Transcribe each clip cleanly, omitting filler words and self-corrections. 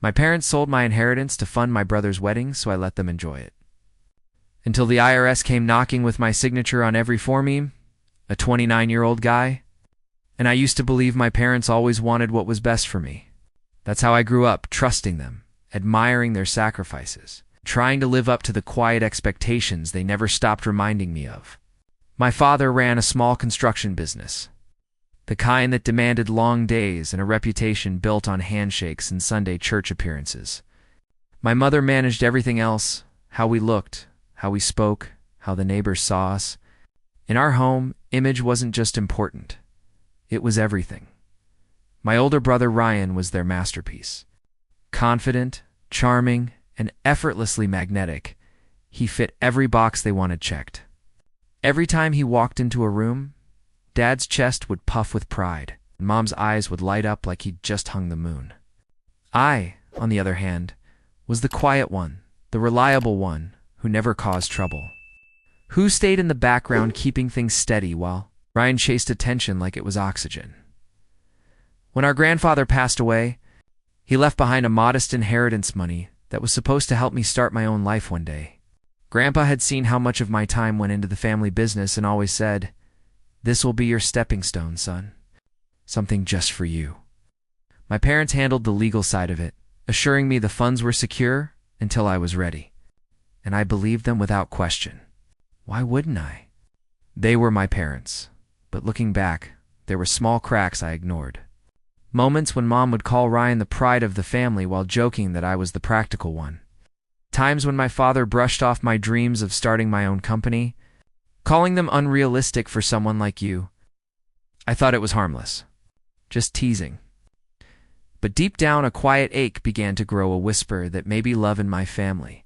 My parents sold my inheritance to fund my brother's wedding, so I let them enjoy it. Until the IRS came knocking with my signature on every form, a 29-year-old guy, and I used to believe my parents always wanted what was best for me. That's how I grew up, trusting them, admiring their sacrifices, trying to live up to the quiet expectations they never stopped reminding me of. My father ran a small construction business, the kind that demanded long days and a reputation built on handshakes and Sunday church appearances. My mother managed everything else: how we looked, how we spoke, how the neighbors saw us. In our home, image wasn't just important. It was everything. My older brother Ryan was their masterpiece. Confident, charming, and effortlessly magnetic, he fit every box they wanted checked. Every time he walked into a room, Dad's chest would puff with pride, and Mom's eyes would light up like he'd just hung the moon. I, on the other hand, was the quiet one, the reliable one, who never caused trouble. Who stayed in the background keeping things steady while Ryan chased attention like it was oxygen. When our grandfather passed away, he left behind a modest inheritance money that was supposed to help me start my own life one day. Grandpa had seen how much of my time went into the family business and always said, "This will be your stepping stone, son. Something just for you." My parents handled the legal side of it, assuring me the funds were secure until I was ready. And I believed them without question. Why wouldn't I? They were my parents, but looking back, there were small cracks I ignored. Moments when Mom would call Ryan the pride of the family while joking that I was the practical one. Times when my father brushed off my dreams of starting my own company, calling them unrealistic for someone like you. I thought it was harmless, just teasing. But deep down, a quiet ache began to grow, a whisper that maybe love in my family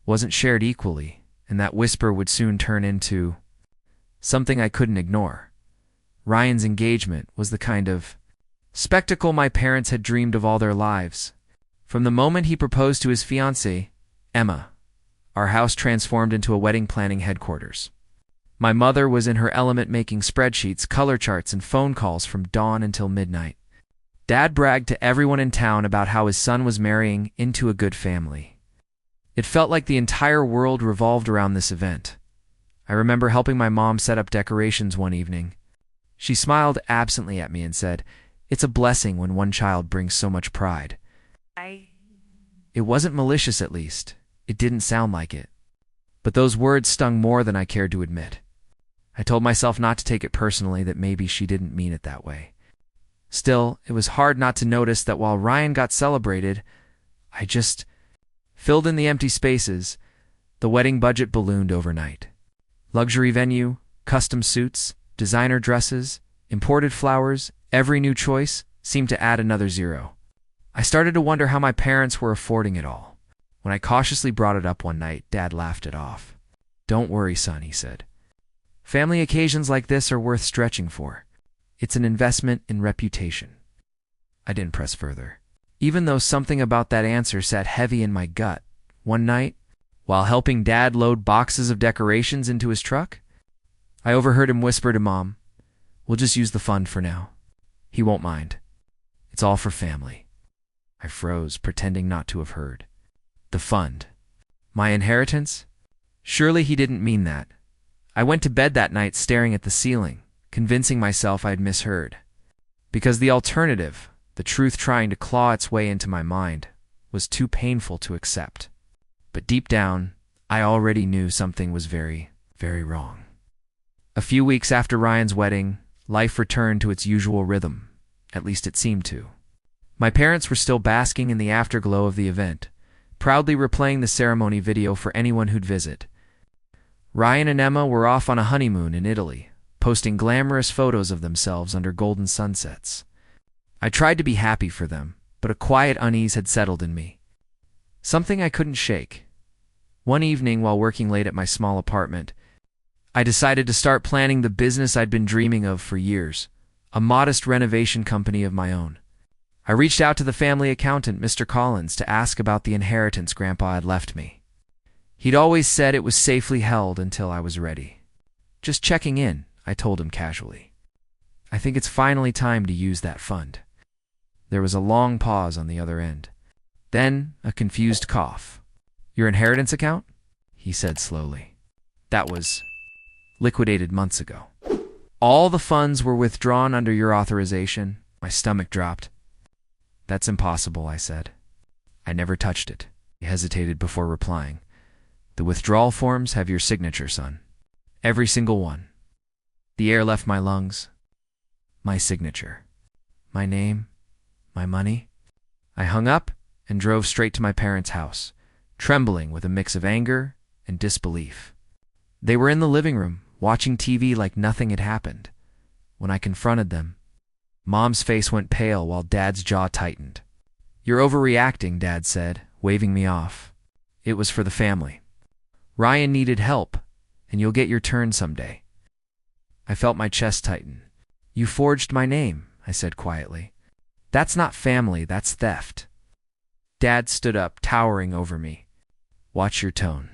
wasn't shared equally, and that whisper would soon turn into something I couldn't ignore. Ryan's engagement was the kind of spectacle my parents had dreamed of all their lives. From the moment he proposed to his fiancée, Emma, our house transformed into a wedding planning headquarters. My mother was in her element, making spreadsheets, color charts, and phone calls from dawn until midnight. Dad bragged to everyone in town about how his son was marrying into a good family. It felt like the entire world revolved around this event. I remember helping my mom set up decorations one evening. She smiled absently at me and said, "It's a blessing when one child brings so much pride." It wasn't malicious, at least. It didn't sound like it. But those words stung more than I cared to admit. I told myself not to take it personally, that maybe she didn't mean it that way. Still, it was hard not to notice that while Ryan got celebrated, I just filled in the empty spaces. The wedding budget ballooned overnight. Luxury venue, custom suits, designer dresses, imported flowers, every new choice seemed to add another zero. I started to wonder how my parents were affording it all. When I cautiously brought it up one night, Dad laughed it off. "Don't worry, son," he said. "Family occasions like this are worth stretching for. It's an investment in reputation." I didn't press further, even though something about that answer sat heavy in my gut. One night, while helping Dad load boxes of decorations into his truck, I overheard him whisper to Mom, "We'll just use the fund for now. He won't mind. It's all for family." I froze, pretending not to have heard. The fund. My inheritance? Surely he didn't mean that. I went to bed that night staring at the ceiling, convincing myself I'd misheard. Because the alternative, the truth trying to claw its way into my mind, was too painful to accept. But deep down, I already knew something was very, very wrong. A few weeks after Ryan's wedding, life returned to its usual rhythm. At least it seemed to. My parents were still basking in the afterglow of the event, proudly replaying the ceremony video for anyone who'd visit. Ryan and Emma were off on a honeymoon in Italy, posting glamorous photos of themselves under golden sunsets. I tried to be happy for them, but a quiet unease had settled in me. Something I couldn't shake. One evening, while working late at my small apartment, I decided to start planning the business I'd been dreaming of for years, a modest renovation company of my own. I reached out to the family accountant, Mr. Collins, to ask about the inheritance Grandpa had left me. He'd always said it was safely held until I was ready. "Just checking in," I told him casually. "I think it's finally time to use that fund." There was a long pause on the other end. Then a confused cough. Your inheritance account? He said slowly. That was liquidated months ago. All the funds were withdrawn under your authorization. My stomach dropped. That's impossible, I said. I never touched it. He hesitated before replying. The withdrawal forms have your signature, son. Every single one. The air left my lungs. My signature. My name. My money. I hung up and drove straight to my parents' house, trembling with a mix of anger and disbelief. They were in the living room, watching TV like nothing had happened. When I confronted them, Mom's face went pale while Dad's jaw tightened. You're overreacting, Dad said, waving me off. It was for the family. Ryan needed help, and you'll get your turn someday. I felt my chest tighten. You forged my name, I said quietly. That's not family, that's theft. Dad stood up, towering over me. Watch your tone.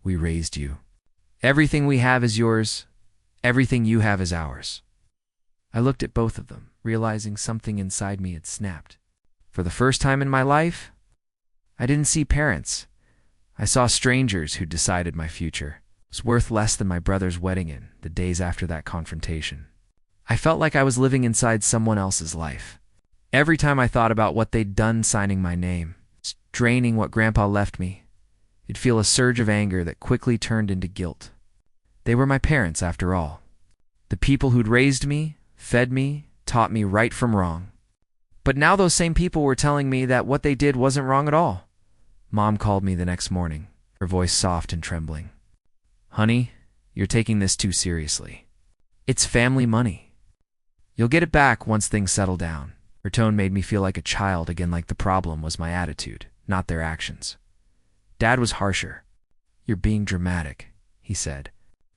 We raised you. Everything we have is yours. Everything you have is ours. I looked at both of them, realizing something inside me had snapped. For the first time in my life, I didn't see parents. I saw strangers who decided my future. It was worth less than my brother's wedding in the days after that confrontation. I felt like I was living inside someone else's life. Every time I thought about what they'd done signing my name, draining what Grandpa left me, it'd feel a surge of anger that quickly turned into guilt. They were my parents, after all. The people who'd raised me, fed me, taught me right from wrong. But now those same people were telling me that what they did wasn't wrong at all. Mom called me the next morning, her voice soft and trembling. Honey, you're taking this too seriously. It's family money. You'll get it back once things settle down. Her tone made me feel like a child again, like the problem was my attitude, not their actions. Dad was harsher. You're being dramatic, he said.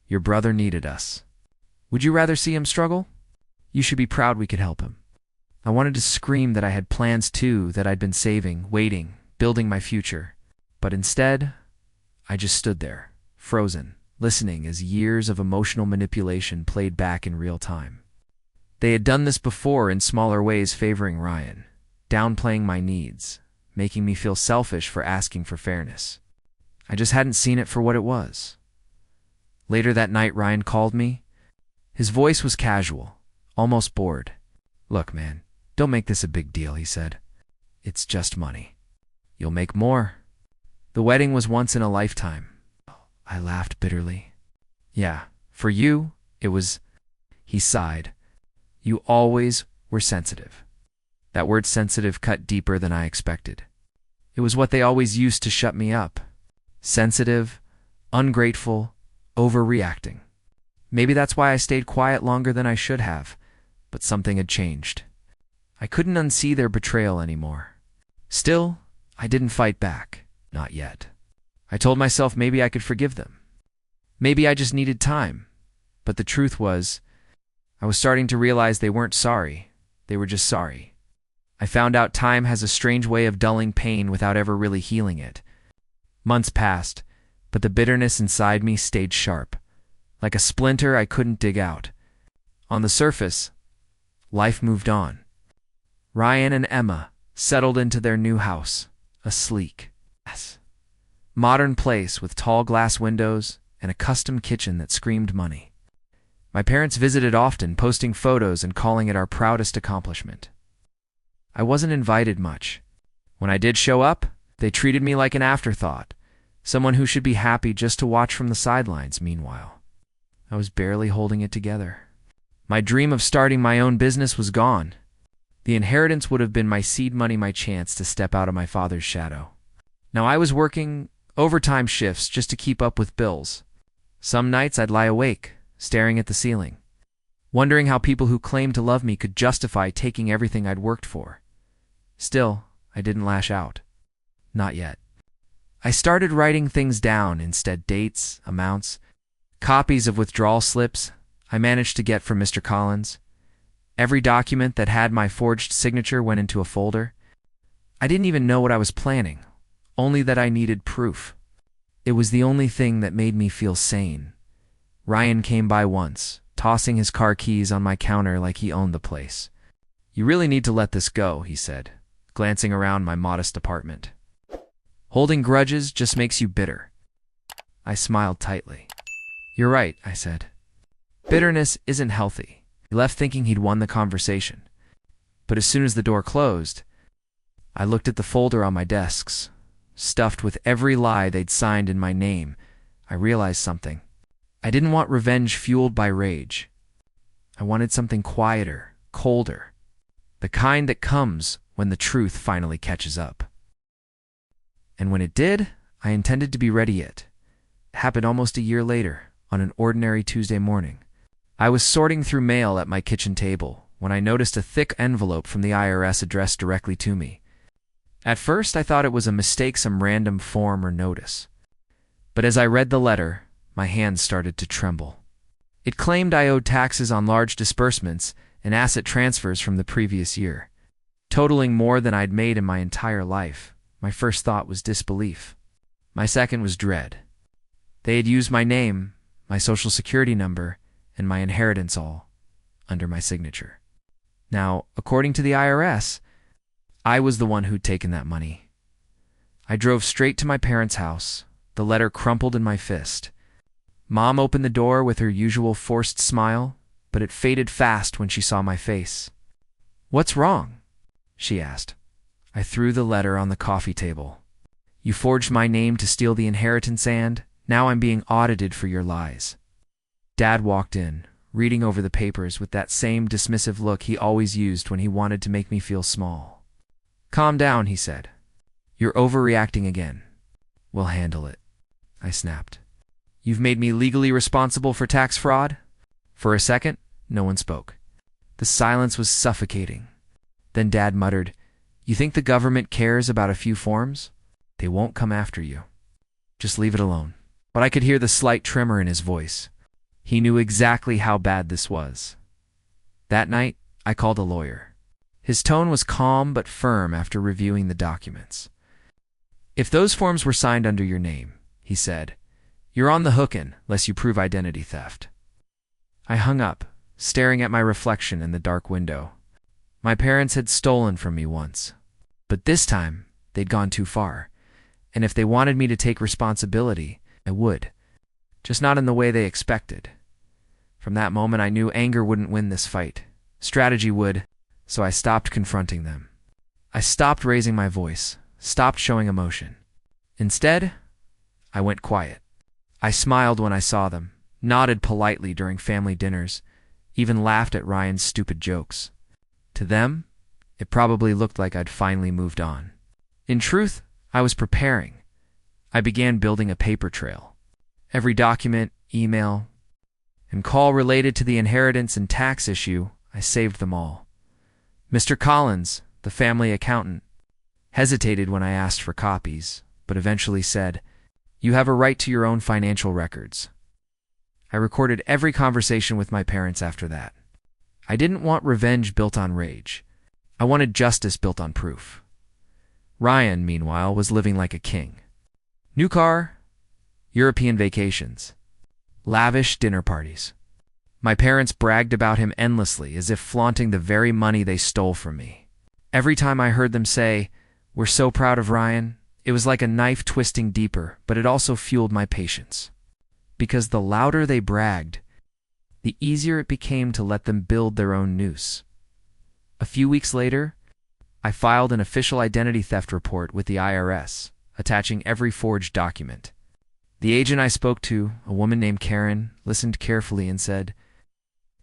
Your brother needed us. Would you rather see him struggle? You should be proud we could help him. I wanted to scream that I had plans too, that I'd been saving, waiting, building my future. But instead, I just stood there, frozen, listening as years of emotional manipulation played back in real time. They had done this before in smaller ways, favoring Ryan, downplaying my needs, making me feel selfish for asking for fairness. I just hadn't seen it for what it was. Later that night, Ryan called me. His voice was casual, almost bored. Look, man, don't make this a big deal, he said. It's just money. You'll make more. The wedding was once in a lifetime. I laughed bitterly. Yeah, for you, it was... He sighed. You always were sensitive. That word sensitive cut deeper than I expected. It was what they always used to shut me up. Sensitive, ungrateful, overreacting. Maybe that's why I stayed quiet longer than I should have, but something had changed. I couldn't unsee their betrayal anymore. Still, I didn't fight back. Not yet. I told myself maybe I could forgive them. Maybe I just needed time. But the truth was, I was starting to realize they weren't sorry. They were just sorry. I found out time has a strange way of dulling pain without ever really healing it. Months passed, but the bitterness inside me stayed sharp, like a splinter I couldn't dig out. On the surface, life moved on. Ryan and Emma settled into their new house, a sleek, modern place with tall glass windows and a custom kitchen that screamed money. My parents visited often, posting photos and calling it our proudest accomplishment. I wasn't invited much. When I did show up, they treated me like an afterthought, someone who should be happy just to watch from the sidelines. Meanwhile, I was barely holding it together. My dream of starting my own business was gone. The inheritance would have been my seed money, my chance to step out of my father's shadow. Now I was working overtime shifts just to keep up with bills. Some nights I'd lie awake, staring at the ceiling, wondering how people who claimed to love me could justify taking everything I'd worked for. Still, I didn't lash out. Not yet. I started writing things down instead: dates, amounts, copies of withdrawal slips I managed to get from Mr. Collins. Every document that had my forged signature went into a folder. I didn't even know what I was planning, only that I needed proof. It was the only thing that made me feel sane. Ryan came by once, tossing his car keys on my counter like he owned the place. You really need to let this go, he said, glancing around my modest apartment. Holding grudges just makes you bitter. I smiled tightly. You're right, I said. Bitterness isn't healthy. He left thinking he'd won the conversation. But as soon as the door closed, I looked at the folder on my desks, stuffed with every lie they'd signed in my name. I realized something. I didn't want revenge fueled by rage. I wanted something quieter, colder, the kind that comes when the truth finally catches up. And when it did, I intended to be ready. It happened almost a year later, on an ordinary Tuesday morning. I was sorting through mail at my kitchen table when I noticed a thick envelope from the IRS addressed directly to me. At first, I thought it was a mistake, some random form or notice. But as I read the letter, my hands started to tremble. It claimed I owed taxes on large disbursements and asset transfers from the previous year, totaling more than I'd made in my entire life. My first thought was disbelief. My second was dread. They had used my name, my social security number, and my inheritance all under my signature. Now, according to the IRS, I was the one who'd taken that money. I drove straight to my parents' house, the letter crumpled in my fist. Mom opened the door with her usual forced smile, but it faded fast when she saw my face. "What's wrong?" she asked. I threw the letter on the coffee table. "You forged my name to steal the inheritance, and now I'm being audited for your lies." Dad walked in, reading over the papers with that same dismissive look he always used when he wanted to make me feel small. "Calm down," he said. "You're overreacting again." "We'll handle it," I snapped. "You've made me legally responsible for tax fraud?" For a second, no one spoke. The silence was suffocating. Then Dad muttered, "You think the government cares about a few forms? They won't come after you. Just leave it alone." But I could hear the slight tremor in his voice. He knew exactly how bad this was. That night, I called a lawyer. His tone was calm but firm after reviewing the documents. "If those forms were signed under your name," he said, "you're on the hook unless you prove identity theft." I hung up, staring at my reflection in the dark window. My parents had stolen from me once, but this time they'd gone too far, and if they wanted me to take responsibility, I would, just not in the way they expected. From that moment, I knew anger wouldn't win this fight. Strategy would, so I stopped confronting them. I stopped raising my voice, stopped showing emotion. Instead, I went quiet. I smiled when I saw them, nodded politely during family dinners, even laughed at Ryan's stupid jokes. To them, it probably looked like I'd finally moved on. In truth, I was preparing. I began building a paper trail. Every document, email, and call related to the inheritance and tax issue, I saved them all. Mr. Collins, the family accountant, hesitated when I asked for copies, but eventually said, "You have a right to your own financial records." I recorded every conversation with my parents after that. I didn't want revenge built on rage. I wanted justice built on proof. Ryan, meanwhile, was living like a king. New car, European vacations, lavish dinner parties. My parents bragged about him endlessly, as if flaunting the very money they stole from me. Every time I heard them say, "We're so proud of Ryan," it was like a knife twisting deeper, but it also fueled my patience. Because the louder they bragged, the easier it became to let them build their own noose. A few weeks later, I filed an official identity theft report with the IRS, attaching every forged document. The agent I spoke to, a woman named Karen, listened carefully and said,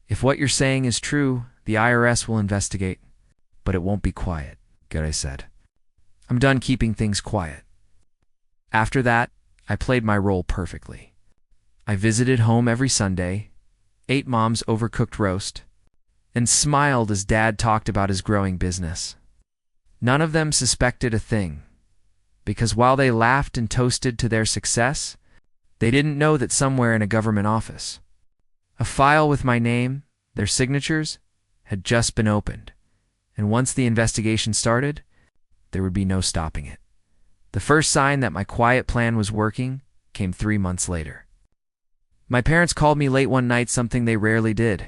"If what you're saying is true, the IRS will investigate, but it won't be quiet." Good, I said. "I'm done keeping things quiet." After that, I played my role perfectly. I visited home every Sunday, ate Mom's overcooked roast, and smiled as Dad talked about his growing business. None of them suspected a thing, because while they laughed and toasted to their success, they didn't know that somewhere in a government office, a file with my name, their signatures, had just been opened, and once the investigation started, there would be no stopping it. The first sign that my quiet plan was working came 3 months later. My parents called me late one night, something they rarely did.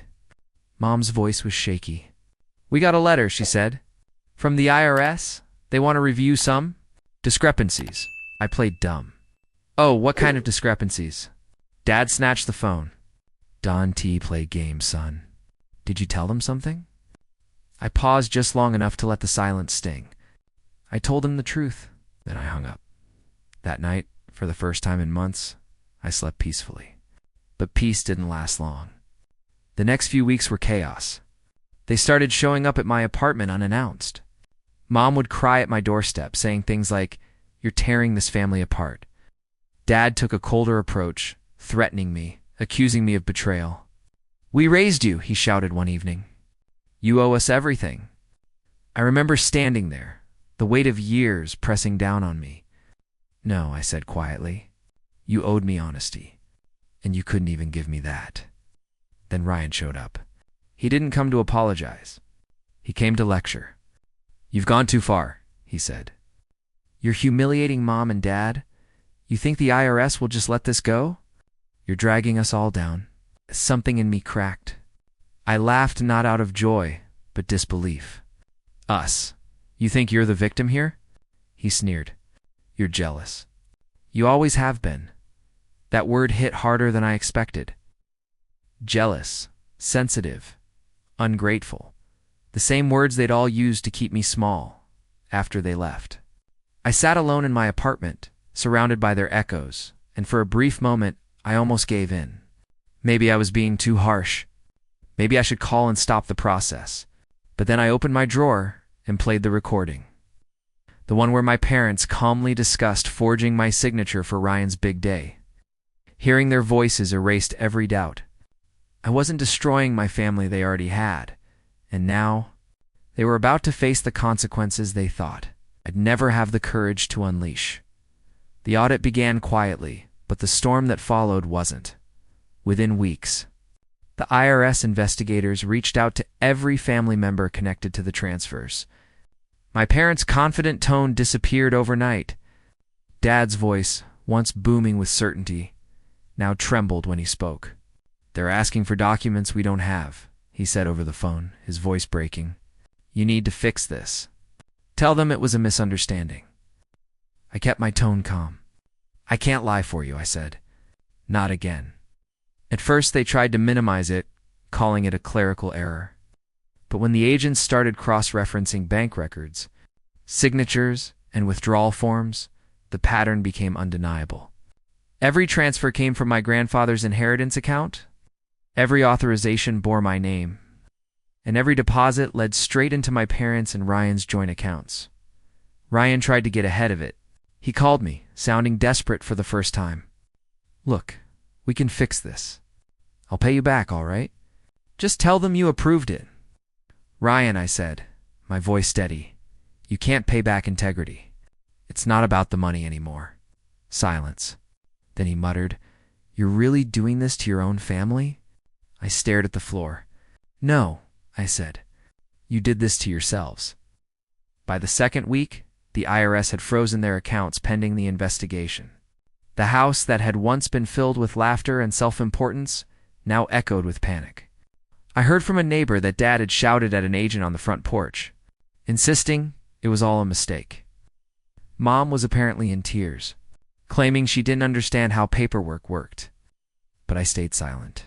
Mom's voice was shaky. "We got a letter," she said. "From the IRS. They want to review some discrepancies." I played dumb. Oh, what kind of discrepancies? Dad snatched the phone. Don T played games, son. Did you tell them something? I paused just long enough to let the silence sting. I told him the truth. Then I hung up. That night, for the first time in months, I slept peacefully. But peace didn't last long. The next few weeks were chaos. They started showing up at my apartment unannounced. Mom would cry at my doorstep, saying things like, "You're tearing this family apart." Dad took a colder approach, threatening me, accusing me of betrayal. "We raised you," he shouted one evening. "You owe us everything." I remember standing there, the weight of years pressing down on me. "No," I said quietly. "You owed me honesty, and you couldn't even give me that." Then Ryan showed up. He didn't come to apologize. He came to lecture. "You've gone too far," he said. "You're humiliating Mom and Dad. You think the IRS will just let this go? You're dragging us all down." Something in me cracked. I laughed not out of joy, but disbelief. "Us? You think you're the victim here?" He sneered. "You're jealous. You always have been." That word hit harder than I expected. Jealous, sensitive, ungrateful. The same words they'd all used to keep me small after they left. I sat alone in my apartment, surrounded by their echoes, and for a brief moment, I almost gave in. Maybe I was being too harsh. Maybe I should call and stop the process. But then I opened my drawer and played the recording. The one where my parents calmly discussed forging my signature for Ryan's big day. Hearing their voices erased every doubt. I wasn't destroying my family they already had, and now they were about to face the consequences they thought I'd never have the courage to unleash. The audit began quietly, but the storm that followed wasn't. Within weeks, the IRS investigators reached out to every family member connected to the transfers. My parents' confident tone disappeared overnight. Dad's voice, once booming with certainty, now trembled when he spoke. "They're asking for documents we don't have," he said over the phone, his voice breaking. "You need to fix this. Tell them it was a misunderstanding." I kept my tone calm. "I can't lie for you," I said. "Not again." At first they tried to minimize it, calling it a clerical error. But when the agents started cross-referencing bank records, signatures, and withdrawal forms, the pattern became undeniable. Every transfer came from my grandfather's inheritance account. Every authorization bore my name. And every deposit led straight into my parents' and Ryan's joint accounts. Ryan tried to get ahead of it. He called me, sounding desperate for the first time. "Look, we can fix this. I'll pay you back, all right? Just tell them you approved it." "Ryan," I said, my voice steady, "you can't pay back integrity. It's not about the money anymore." Silence. Then he muttered, "You're really doing this to your own family?" I stared at the floor. "No," I said. "You did this to yourselves." By the second week, the IRS had frozen their accounts pending the investigation. The house that had once been filled with laughter and self-importance now echoed with panic. I heard from a neighbor that Dad had shouted at an agent on the front porch, insisting it was all a mistake. Mom was apparently in tears, claiming she didn't understand how paperwork worked. But I stayed silent.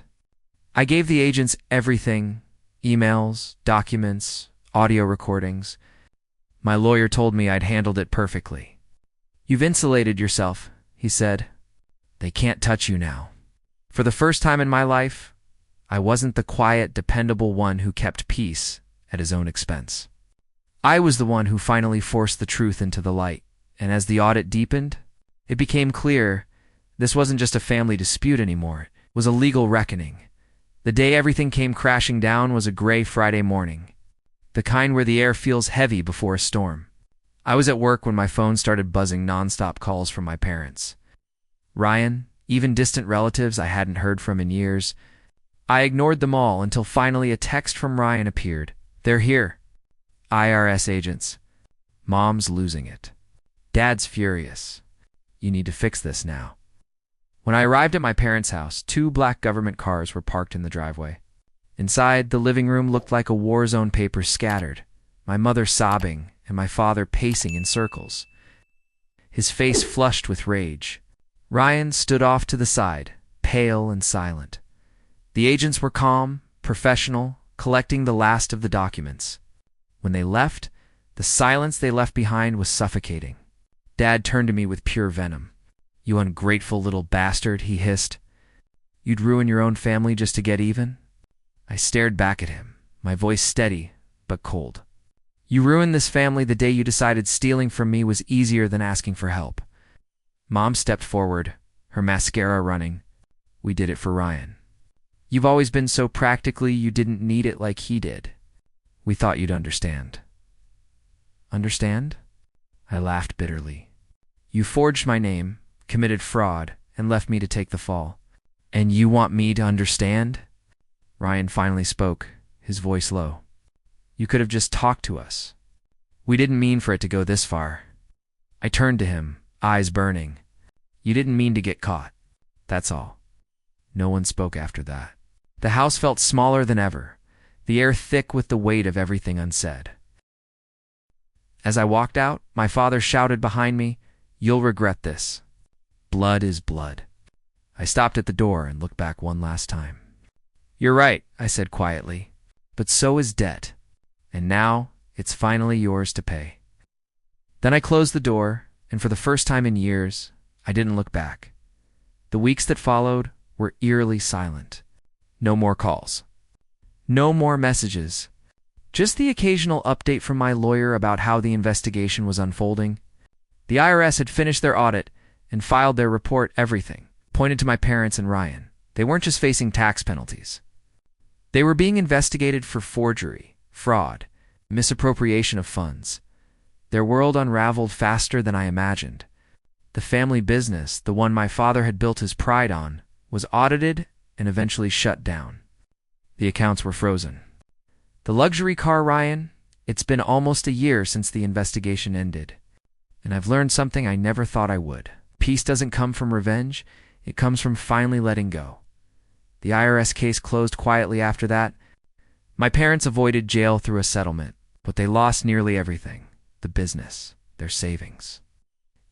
I gave the agents everything: emails, documents, audio recordings. My lawyer told me I'd handled it perfectly. "You've insulated yourself," he said. "They can't touch you now." For the first time in my life, I wasn't the quiet, dependable one who kept peace at his own expense. I was the one who finally forced the truth into the light, and as the audit deepened, it became clear this wasn't just a family dispute anymore. It was a legal reckoning. The day everything came crashing down was a gray Friday morning, the kind where the air feels heavy before a storm. I was at work when my phone started buzzing nonstop calls from my parents. Ryan, even distant relatives I hadn't heard from in years. I ignored them all until finally a text from Ryan appeared. "They're here. IRS agents. Mom's losing it. Dad's furious. You need to fix this now." When I arrived at my parents' house, 2 black government cars were parked in the driveway. Inside, the living room looked like a war zone, papers scattered, my mother sobbing, and my father pacing in circles. his face flushed with rage. Ryan stood off to the side, pale and silent. The agents were calm, professional, collecting the last of the documents. When they left, the silence they left behind was suffocating. Dad turned to me with pure venom. "You ungrateful little bastard," he hissed. "You'd ruin your own family just to get even?" I stared back at him, my voice steady but cold. "You ruined this family the day you decided stealing from me was easier than asking for help." Mom stepped forward, her mascara running. "We did it for Ryan. You've always been so practically you didn't need it like he did. We thought you'd understand." "Understand?" I laughed bitterly. "You forged my name, committed fraud, and left me to take the fall. And you want me to understand?" Ryan finally spoke, his voice low. "You could have just talked to us. We didn't mean for it to go this far." I turned to him, eyes burning. "You didn't mean to get caught. That's all." No one spoke after that. The house felt smaller than ever, the air thick with the weight of everything unsaid. As I walked out, my father shouted behind me, "You'll regret this. Blood is blood." I stopped at the door and looked back one last time. "You're right," I said quietly, "but so is debt. And now it's finally yours to pay." Then I closed the door, and for the first time in years, I didn't look back. The weeks that followed were eerily silent. No more calls. No more messages. Just the occasional update from my lawyer about how the investigation was unfolding. The IRS had finished their audit and filed their report. Everything pointed to my parents and Ryan. They weren't just facing tax penalties. They were being investigated for forgery, fraud, misappropriation of funds. Their world unraveled faster than I imagined. The family business, the one my father had built his pride on, was audited and eventually shut down. The accounts were frozen. The luxury car, Ryan, it's been almost a year since the investigation ended. And I've learned something I never thought I would. Peace doesn't come from revenge, it comes from finally letting go. The IRS case closed quietly after that. My parents avoided jail through a settlement, but they lost nearly everything: the business, their savings,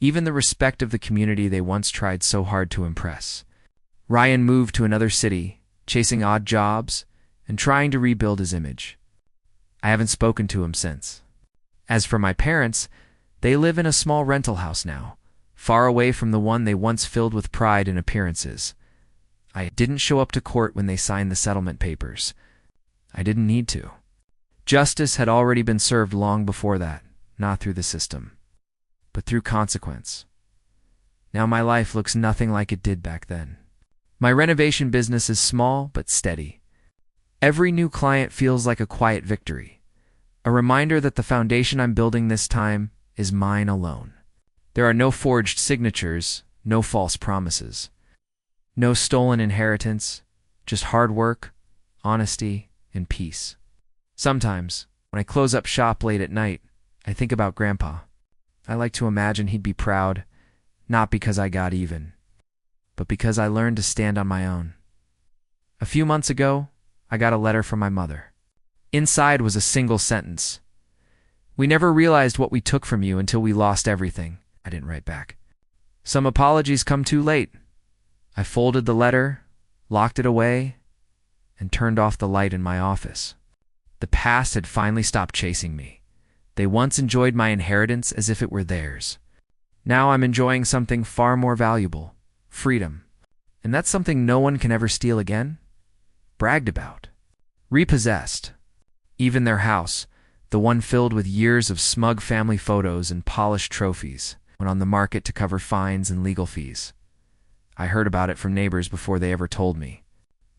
even the respect of the community they once tried so hard to impress. Ryan moved to another city, chasing odd jobs and trying to rebuild his image. I haven't spoken to him since. As for my parents, they live in a small rental house now, far away from the one they once filled with pride and appearances. I didn't show up to court when they signed the settlement papers. I didn't need to. Justice had already been served long before that, not through the system, but through consequence. Now my life looks nothing like it did back then. My renovation business is small but steady. Every new client feels like a quiet victory, a reminder that the foundation I'm building this time is mine alone. There are no forged signatures, no false promises, no stolen inheritance, just hard work, honesty, and peace. Sometimes, when I close up shop late at night, I think about Grandpa. I like to imagine he'd be proud, not because I got even, but because I learned to stand on my own. A few months ago, I got a letter from my mother. Inside was a single sentence. "We never realized what we took from you until we lost everything." I didn't write back. "Some apologies come too late." I folded the letter, locked it away, and turned off the light in my office. The past had finally stopped chasing me. They once enjoyed my inheritance as if it were theirs. Now I'm enjoying something far more valuable: freedom. And that's something no one can ever steal again, bragged about, repossessed. Even their house, the one filled with years of smug family photos and polished trophies, went on the market to cover fines and legal fees. I heard about it from neighbors before they ever told me.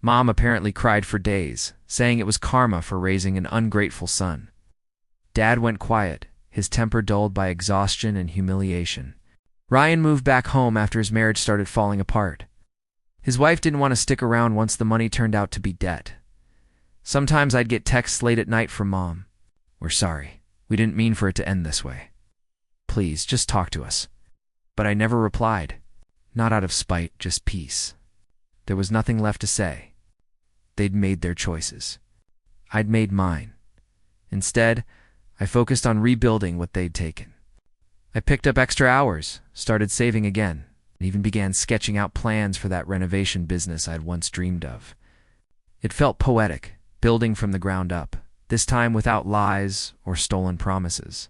Mom apparently cried for days, saying it was karma for raising an ungrateful son. Dad went quiet, his temper dulled by exhaustion and humiliation. Ryan moved back home after his marriage started falling apart. His wife didn't want to stick around once the money turned out to be debt. Sometimes I'd get texts late at night from Mom. "We're sorry. We didn't mean for it to end this way. Please, just talk to us." But I never replied. Not out of spite, just peace. There was nothing left to say. They'd made their choices. I'd made mine. Instead, I focused on rebuilding what they'd taken. I picked up extra hours, started saving again, and even began sketching out plans for that renovation business I'd once dreamed of. It felt poetic, building from the ground up, this time without lies or stolen promises.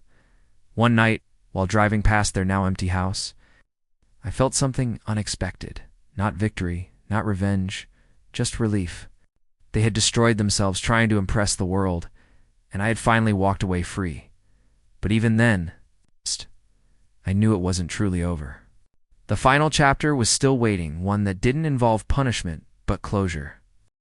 One night, while driving past their now empty house, I felt something unexpected. Not victory, not revenge, just relief. They had destroyed themselves trying to impress the world, and I had finally walked away free. But even then, I knew it wasn't truly over. The final chapter was still waiting, one that didn't involve punishment, but closure.